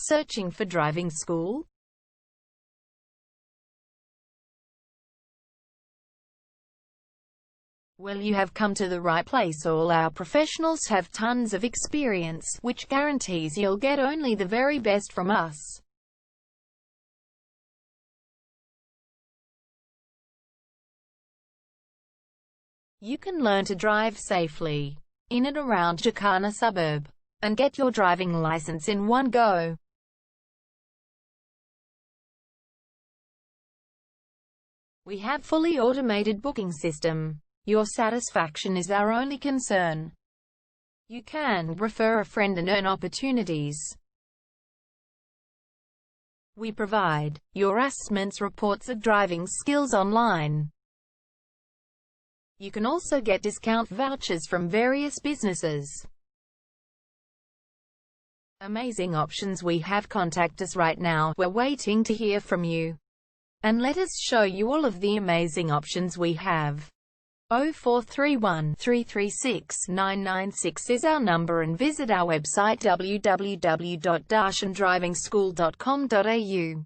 Searching for driving school? Well, you have come to the right place. All our professionals have tons of experience, which guarantees you'll get only the very best from us. You can learn to drive safely in and around Jacana suburb and get your driving license in one go. We have fully automated booking system. Your satisfaction is our only concern. You can refer a friend and earn opportunities. We provide your assessments reports of driving skills online. You can also get discount vouchers from various businesses. Amazing options we have. Contact us right now. We're waiting to hear from you. And let us show you all of the amazing options we have. 0431 336 996 is our number, and visit our website www.jacana-drivingschool.com.au.